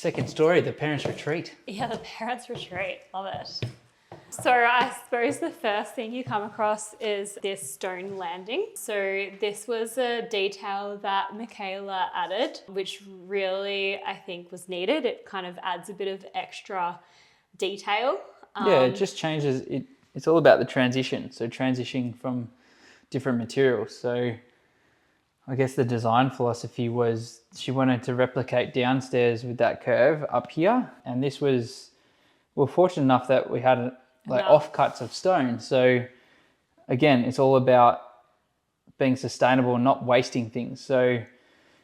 Second story, the parents' retreat. Yeah, the parents' retreat. Love it. So I suppose the first thing you come across is this stone landing. So this was a detail that Michaela added, which really I think was needed. It kind of adds a bit of extra detail. Yeah, it just changes it. It's all about the transition. So transitioning from different materials. So I guess the design philosophy was she wanted to replicate downstairs with that curve up here. And this was, we're fortunate enough that we had like offcuts of stone. So again, it's all about being sustainable and not wasting things. So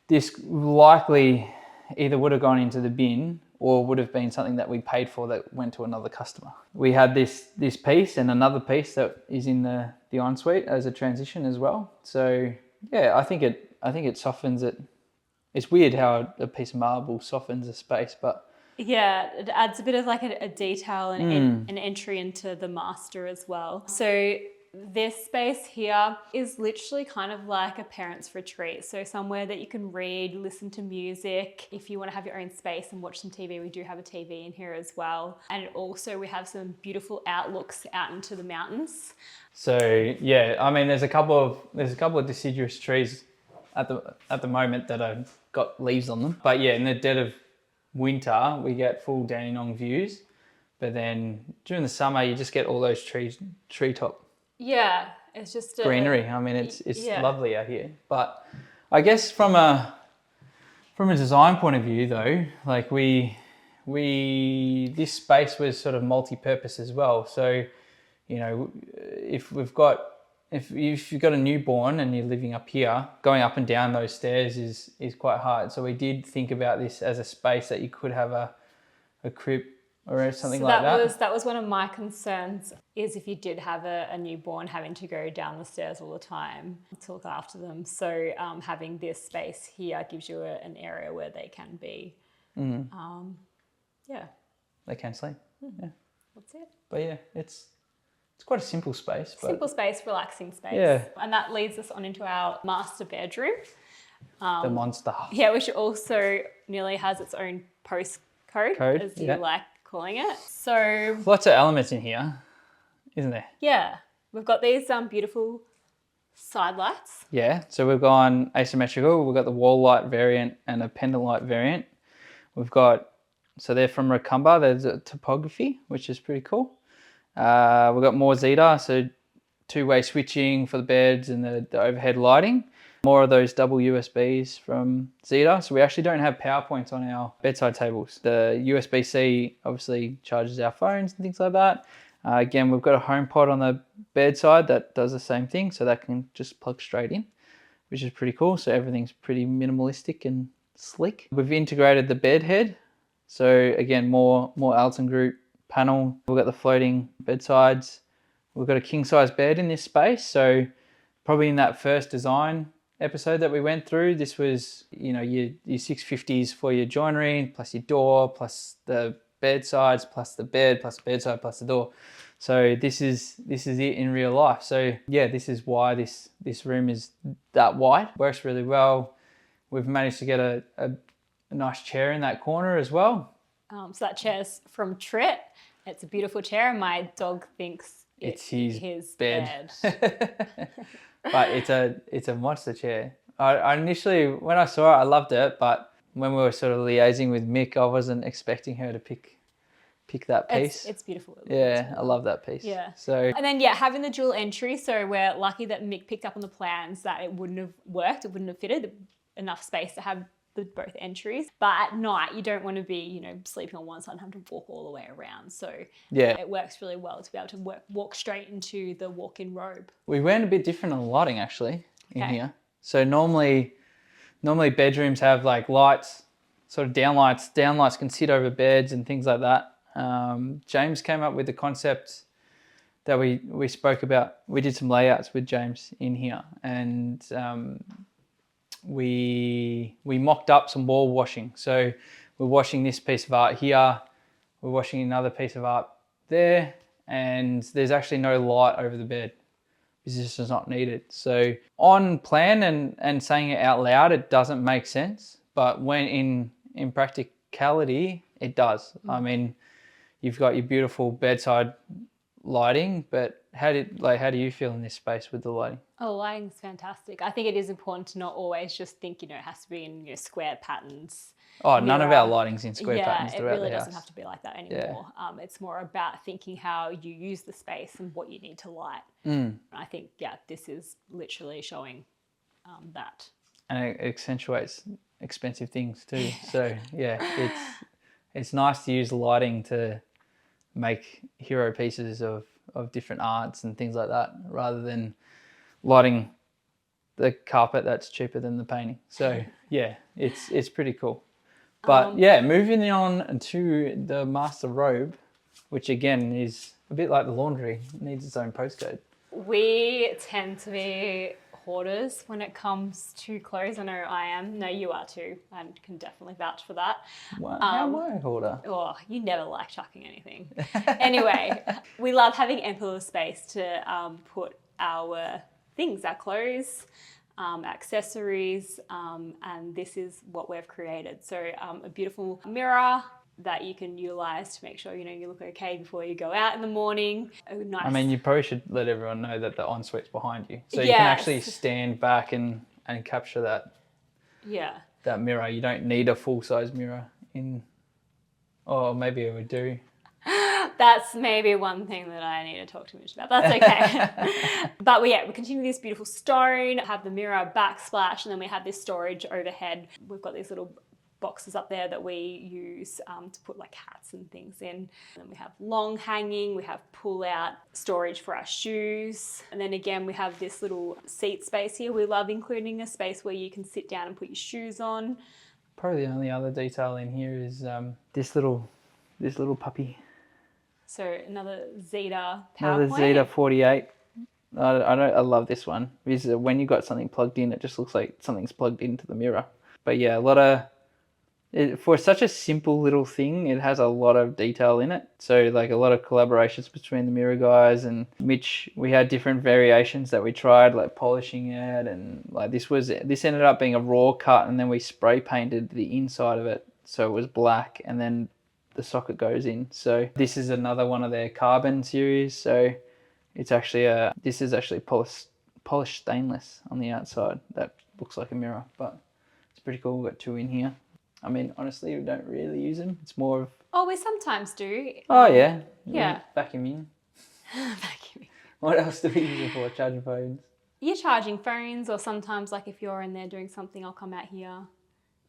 this likely either would have gone into the bin or would have been something that we paid for that went to another customer. We had this piece and another piece that is in the Ensuite as a transition as well. So yeah, I think it softens it. It's weird how a piece of marble softens a space, but yeah, it adds a bit of like a detail and an entry into the master as well. So this space here is literally kind of like a parent's retreat. So somewhere that you can read, listen to music. If you want to have your own space and watch some TV, we do have a TV in here as well. And also we have some beautiful outlooks out into the mountains. So yeah, I mean, there's a couple of deciduous trees at the moment that have got leaves on them. But yeah, in the dead of winter, we get full Dandenong views. But then during the summer, you just get all those treetop. Yeah, it's just greenery. I mean, it's lovely out here. But I guess from a design point of view, though, like this space was sort of multi-purpose as well. So, you know, if you've got a newborn and you're living up here, going up and down those stairs is quite hard. So we did think about this as a space that you could have a crib or something like that. That was one of my concerns, is if you did have a newborn having to go down the stairs all the time to look after them. So having this space here gives you an area where they can be. Yeah. They can sleep. Yeah. That's it. But yeah, it's quite a simple space. Simple space, relaxing space. Yeah. And that leads us on into our master bedroom. The monster. Yeah, which also nearly has its own postcode, as you like calling it. So lots of elements in here, isn't there? Yeah, we've got these beautiful side lights. Yeah, so we've gone asymmetrical. We've got the wall light variant and a pendant light variant. We've got, so they're from Racumba. There's a topography, which is pretty cool. We've got more Zeta, so two-way switching for the beds and the overhead lighting. More of those double USBs from Zeta. So we actually don't have power points on our bedside tables. The USB-C obviously charges our phones and things like that. Again, we've got a home pod on the bedside that does the same thing. So that can just plug straight in, which is pretty cool. So everything's pretty minimalistic and sleek. We've integrated the bed head. So again, more Alton Group panel. We've got the floating bedsides. We've got a king-size bed in this space. So probably in that first design episode that we went through, this was, you know, your 650s for your joinery, plus your door, plus the bedsides, plus the bed, plus the bedside, plus the door. So this is it in real life. So yeah, this is why this room is that wide. Works really well. We've managed to get a nice chair in that corner as well. So that chair's from Trit. It's a beautiful chair, and my dog thinks it's his bed. But it's a monster chair. I initially, when I saw it, I loved it, but when we were sort of liaising with Mick, I wasn't expecting her to pick that piece. It's beautiful. Yeah, I love that piece. Yeah. So and then having the dual entry, so we're lucky that Mick picked up on the plans that it wouldn't have worked, it wouldn't have fitted enough space to have both entries. But at night, you don't want to be, sleeping on one side and have to walk all the way around. So yeah, it works really well to be able to walk straight into the walk-in robe. We went a bit different on the lighting actually in here. So normally bedrooms have like lights, sort of downlights. Downlights can sit over beds and things like that. James came up with the concept that we spoke about. We did some layouts with James in here, and we mocked up some wall washing. So we're washing this piece of art here, we're washing another piece of art there, and there's actually no light over the bed. This is not needed. So on plan and saying it out loud, it doesn't make sense. But when in practicality, it does. I mean, you've got your beautiful bedside lighting, but how do you feel in this space with the lighting? Oh, lighting's fantastic. I think it is important to not always just think, it has to be in square patterns. Oh, none of Mirror. our lighting's in square patterns Yeah, it throughout really the doesn't house. have to be like that anymore. It's more about thinking how you use the space and what you need to light. I think, this is literally showing that. And it accentuates expensive things too. So yeah, it's nice to use lighting to make hero pieces of different arts and things like that, rather than lighting the carpet that's cheaper than the painting. So yeah, it's pretty cool. But yeah, moving on to the master robe, which again is a bit like the laundry, it needs its own postcode. We tend to be hoarders when it comes to clothes. I know I am. No, you are too. I can definitely vouch for that. Wow, how am I a hoarder? Oh, you never like chucking anything. Anyway, we love having ample space to put our things, our clothes, accessories, and this is what we've created. So a beautiful mirror that you can utilize to make sure you look okay before you go out in the morning. Nice. I mean, you probably should let everyone know that the Ensuite's behind you, so you can actually stand back and capture that. Yeah. That mirror. You don't need a full-size mirror in. Oh, maybe we do. That's maybe one thing that I need to talk to Mitch about. That's okay. But we continue this beautiful stone, have the mirror backsplash, and then we have this storage overhead. We've got these little boxes up there that we use to put like hats and things in. And then we have long hanging, we have pull out storage for our shoes. And then again, we have this little seat space here. We love including a space where you can sit down and put your shoes on. Probably the only other detail in here is this little puppy. So another Zeta power Another point. Zeta 48. I love this one because when you got something plugged in, it just looks like something's plugged into the mirror. But yeah, for such a simple little thing, it has a lot of detail in it. So like a lot of collaborations between the mirror guys and Mitch. We had different variations that we tried, like polishing it, and like this ended up being a raw cut, and then we spray painted the inside of it so it was black, and then the socket goes in. So this is another one of their carbon series. So it's actually this is actually polished stainless on the outside. That looks like a mirror, but it's pretty cool. We've got two in here. I mean, honestly, we don't really use them. It's more of... Oh, we sometimes do. Oh, yeah. Yeah. Vacuum in. Vacuuming. What else do we use it for? Charging phones? You're charging phones, or sometimes like if you're in there doing something, I'll come out here.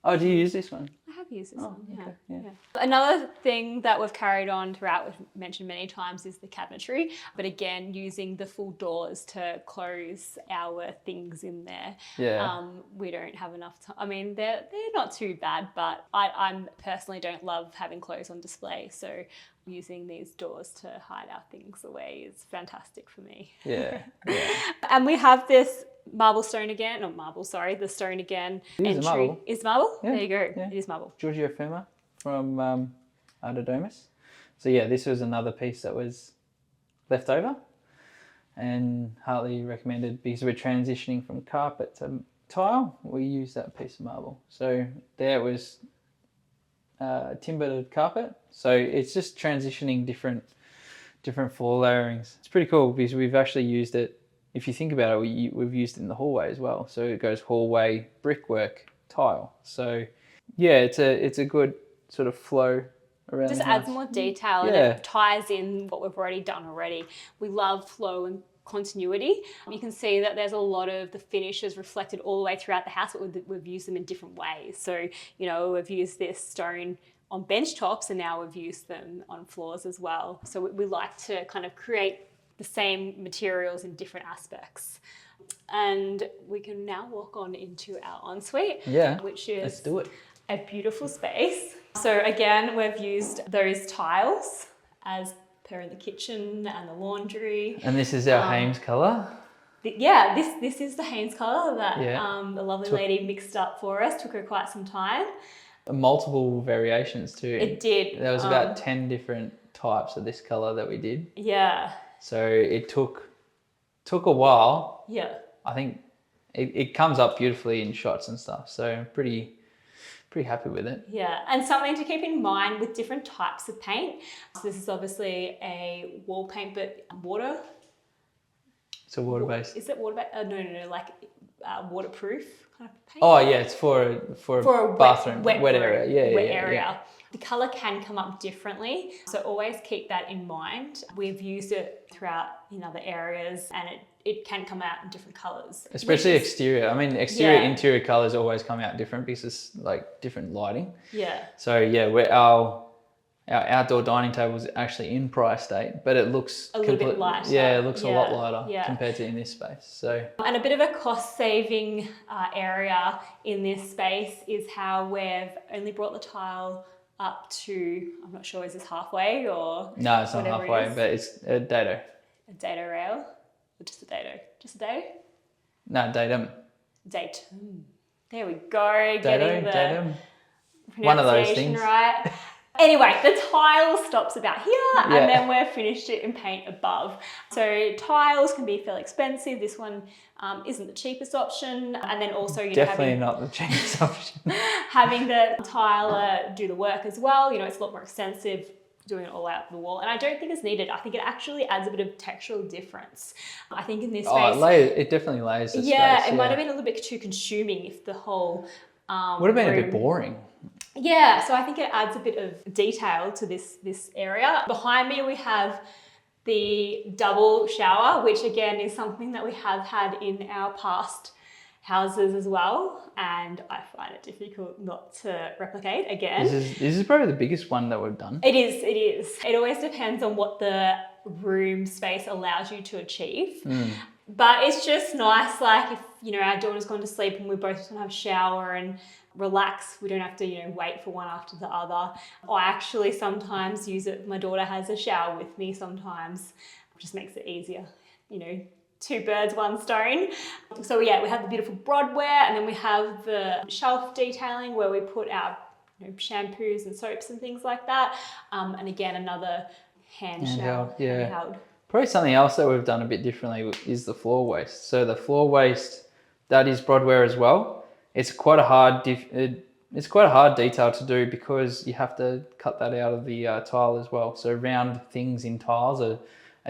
Oh, do you use this one? I have used this one, okay, yeah. Another thing that we've carried on throughout, we've mentioned many times, is the cabinetry. But again, using the full doors to close our things in there. Yeah. We don't have enough time. I mean, they're not too bad, but I personally don't love having clothes on display. So using these doors to hide our things away is fantastic for me. Yeah. And we have this marble stone again, not marble, sorry, the stone again. It is marble. Is marble? Yeah. There you go. Yeah. It is marble. Giorgio Firma from Artodomus. So yeah, this was another piece that was left over, and Hartley recommended, because we're transitioning from carpet to tile, we use that piece of marble. So there was timbered carpet. So it's just transitioning different floor layerings. It's pretty cool because we've actually used it. If you think about it, we've used it in the hallway as well. So it goes hallway, brickwork, tile. So yeah, it's a good sort of flow around. Just the adds house. more detail, and it ties in what we've already done already. We love flow and continuity. You can see that there's a lot of the finishes reflected all the way throughout the house, but we've used them in different ways. So, we've used this stone on bench tops, and now we've used them on floors as well. So we like to kind of create the same materials in different aspects. And we can now walk on into our ensuite, which is let's do it. A beautiful space. So again, we've used those tiles as per in the kitchen and the laundry. And this is our Hames colour. This is the Hanes colour that the lovely lady mixed up for us. Took her quite some time. Multiple variations too. It did. There was about 10 different types of this colour that we did. Yeah. So it took a while. Yeah. I think it comes up beautifully in shots and stuff. So pretty pretty happy with it. Yeah, and something to keep in mind with different types of paint. So this is obviously a wall paint, but water. So water-based. Is it water-based? No, like waterproof kind of paint. Oh yeah, it's for a bathroom, wet area. Yeah, wet yeah, area. yeah. The colour can come up differently, so always keep that in mind. We've used it throughout in other areas, and it can come out in different colours. Especially exterior. I mean, exterior, interior colours always come out different because it's like different lighting. Yeah. So yeah, our outdoor dining table is actually in Pryor State, but it looks a little bit lighter. Yeah, it looks a lot lighter compared to in this space. So and a bit of a cost-saving area in this space is how we've only brought the tile up to, I'm not sure, is this halfway or? No, it's not halfway, but it's a dado. A dado rail? Or just a dado? Just a dado? No, datum. Date. There we go. Dado, Getting the datum. pronunciation One of those things. right. Anyway, the tile stops about here and then we've finished it in paint above. So tiles can be fairly expensive. This one isn't the cheapest option. And then also, you know, definitely not the cheapest option. Having the tiler do the work as well, you know, it's a lot more extensive doing it all out the wall. And I don't think it's needed. I think it actually adds a bit of textural difference. I think in this space... It definitely layers the space. It might have been a little bit too consuming if the whole would have been a bit boring. Yeah, so I think it adds a bit of detail to this area. Behind me we have the double shower, which again is something that we have had in our past houses as well, and I find it difficult not to replicate again. This is probably the biggest one that we've done. It is. It always depends on what the room space allows you to achieve. But it's just nice, like if, you know, our daughter's gone to sleep and we both just want to have a shower and relax, we don't have to, you know, wait for one after the other. I actually sometimes use it, my daughter has a shower with me sometimes, it just makes it easier, you know, 2 birds, 1 stone. So yeah, we have the beautiful broadware, and then we have the shelf detailing where we put our, you know, shampoos and soaps and things like that. And again, another handheld. Probably something else that we've done a bit differently is the floor waste. So the floor waste, that is broadware as well. It's quite a hard detail to do because you have to cut that out of the tile as well. So round things in tiles are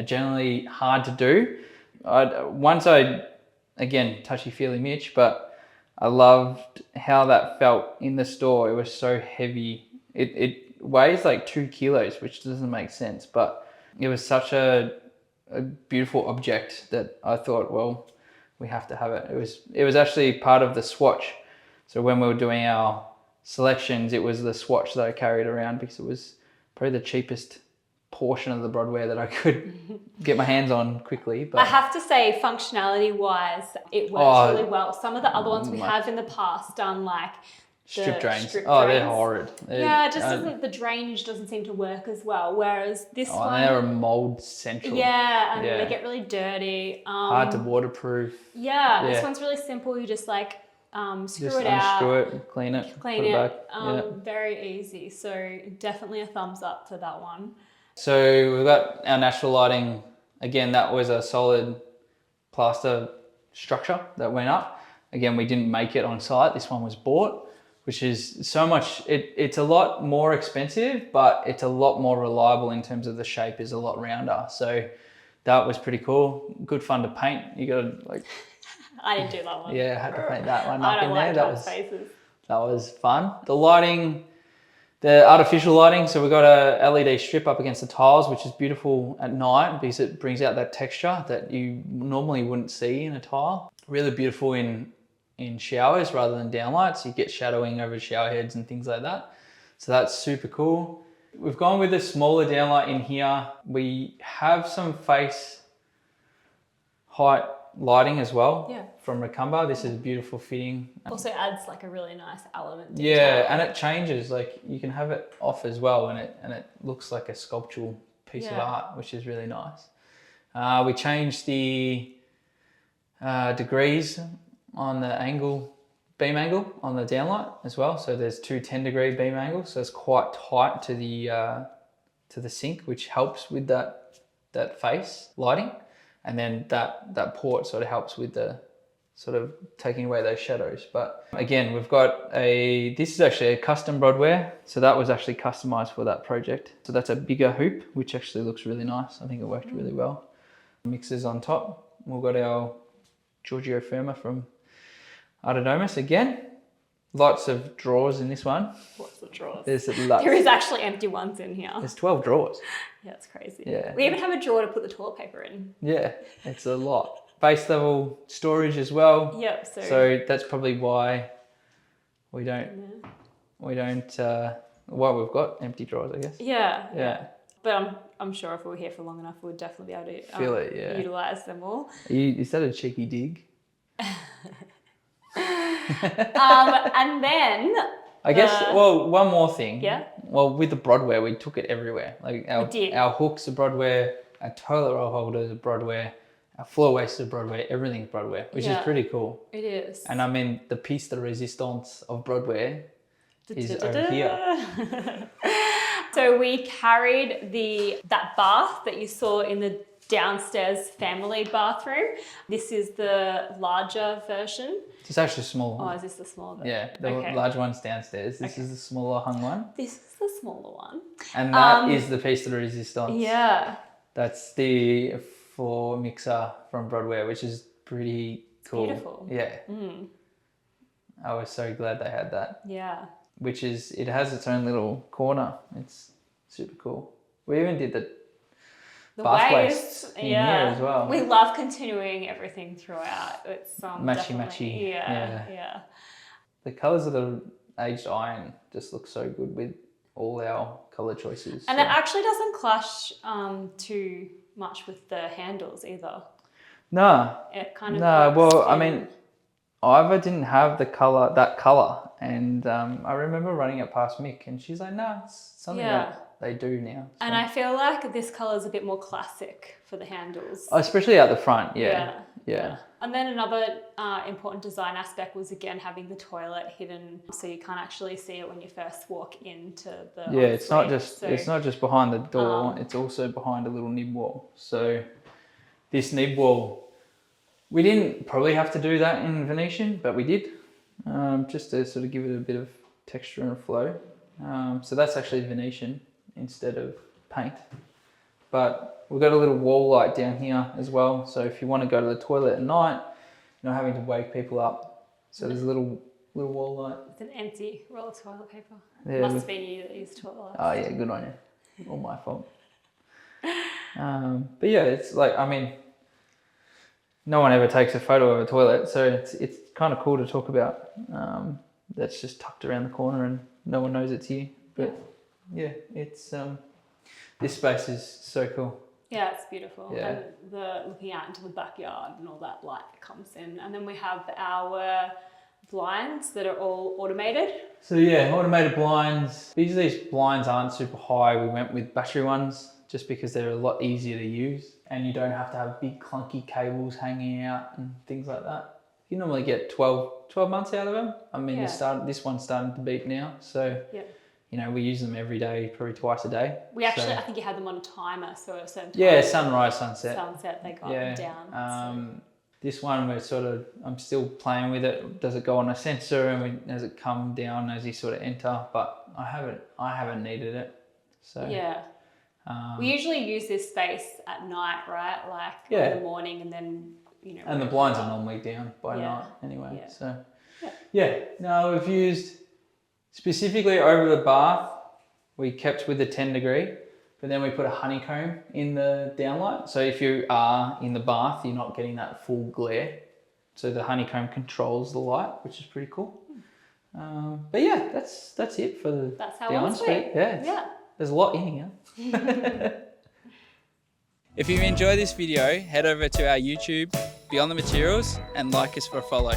generally hard to do. Again, touchy-feely Mitch, but I loved how that felt in the store. It was so heavy. It weighs like 2 kilos, which doesn't make sense, but it was such a beautiful object that I thought, well, we have to have it. It was actually part of the swatch. So when we were doing our selections, it was the swatch that I carried around because it was probably the cheapest portion of the broadware that I could get my hands on quickly. But I have to say, functionality wise, it works really well. Some of the other ones we have in the past done like strip drains. They're horrid. The drainage doesn't seem to work as well. Whereas this one, they're a mold central. Yeah, and they get really dirty. Hard to waterproof. Yeah, this one's really simple. You just like screw it out, unscrew it, clean it, put it back. Very easy. So definitely a thumbs up to that one. So we've got our natural lighting. Again, that was a solid plaster structure that went up. Again, we didn't make it on site. This one was bought, which is so much, it's a lot more expensive, but it's a lot more reliable in terms of the shape is a lot rounder. So that was pretty cool. Good fun to paint. You got to like... I didn't do that one. Yeah, I had to paint that one up in there. Faces. That was fun. The lighting, the artificial lighting. So we've got a LED strip up against the tiles, which is beautiful at night because it brings out that texture that you normally wouldn't see in a tile. Really beautiful in showers rather than downlights. You get shadowing over shower heads and things like that. So that's super cool. We've gone with a smaller downlight in here. We have some face height lighting as well from Racumba. This is a beautiful fitting. Also adds like a really nice element. Yeah, and it changes. Like you can have it off as well, and it looks like a sculptural piece of art, which is really nice. We changed the degrees on the beam angle on the downlight as well. So there's 2 10-degree beam angles, so it's quite tight to the sink, which helps with that face lighting. And then that port sort of helps with the sort of taking away those shadows. But again, we've got this is actually a custom broadware. So that was actually customized for that project. So that's a bigger hoop, which actually looks really nice. I think it worked really well. Mixers on top. We've got our Giorgio Firma from Autonomous again. Lots of drawers in this one. Lots of drawers. There's lots. There is actually empty ones in here. There's 12 drawers. Yeah, it's crazy. Yeah. We even have a drawer to put the toilet paper in. Yeah, it's a lot. Base level storage as well. Yep. So that's probably why we don't, why we've got empty drawers, I guess. Yeah. But I'm sure if we were here for long enough, we would definitely be able to feel it, yeah. utilize them all. Is that a cheeky dig? And then I guess, well, one more thing. Yeah. Well, with the broadware, we took it everywhere. Like our hooks are broadware, our toilet roll holders are broadware, our floor waste is broadware, everything's broadware, which is pretty cool. It is. And I mean, the piece de resistance of broadware is over here. So we carried that bath that you saw in the downstairs family bathroom. This is the larger version. It's actually smaller. Oh, is this the smaller version? Yeah, the large one's downstairs. This is the smaller hung one. This is the smaller one. And that is the piece de resistance. Yeah. That's the floor mixer from Broadware, which is pretty cool. Beautiful. Yeah. I was so glad they had that. Yeah. It has its own little corner. It's super cool. We even did the bath waste in here as well. We love continuing everything throughout. It's matchy. Yeah. The colours of the aged iron just look so good with all our colour choices. And it actually doesn't clash too much with the handles either. No. It kind of I mean, Iva didn't have that colour, and I remember running it past Mick, and she's like, "No, it's something that they do now." So. And I feel like this colour is a bit more classic for the handles. Especially out the front, yeah. And then another important design aspect was, again, having the toilet hidden, so you can't actually see it when you first walk into the it's not just behind the door, it's also behind a little nib wall. So this nib wall, we didn't probably have to do that in Venetian, but we did, just to sort of give it a bit of texture and flow. So that's actually Venetian instead of paint. But we've got a little wall light down here as well. So if you want to go to the toilet at night, you're not having to wake people up. So there's a little wall light. It's an empty roll of toilet paper. Yeah, Must have been you that used toilet lights. Oh yeah, good on you. All my fault. But yeah, it's like, I mean, no one ever takes a photo of a toilet, so it's kind of cool to talk about. That's just tucked around the corner and no one knows it's here. But yeah, it's this space is so cool. Yeah, it's beautiful. Yeah. And looking out into the backyard and all that light that comes in. And then we have our blinds that are all automated. So yeah, automated blinds. Usually these blinds aren't super high. We went with battery ones just because they're a lot easier to use and you don't have to have big clunky cables hanging out and things like that. You normally get 12 months out of them. I mean, this one's starting to beep now. So you know, we use them every day, probably twice a day. We actually, I think you had them on a timer, so at a certain time. Yeah, sunrise, sunset. Sunset, they got down. This one, I'm still playing with it. Does it go on a sensor and does it come down as you sort of enter? But I haven't needed it. So yeah. We usually use this space at night, right? Like in the morning and then, you know. And the blinds are normally down by night anyway. Yeah. So no, we've used specifically over the bath, we kept with the 10 degree, but then we put a honeycomb in the downlight. So if you are in the bath, you're not getting that full glare. So the honeycomb controls the light, which is pretty cool. But yeah, that's it for the ensuite. Yeah. There's a lot in here. If you enjoyed this video, head over to our YouTube, Beyond the Materials, and like us for a follow.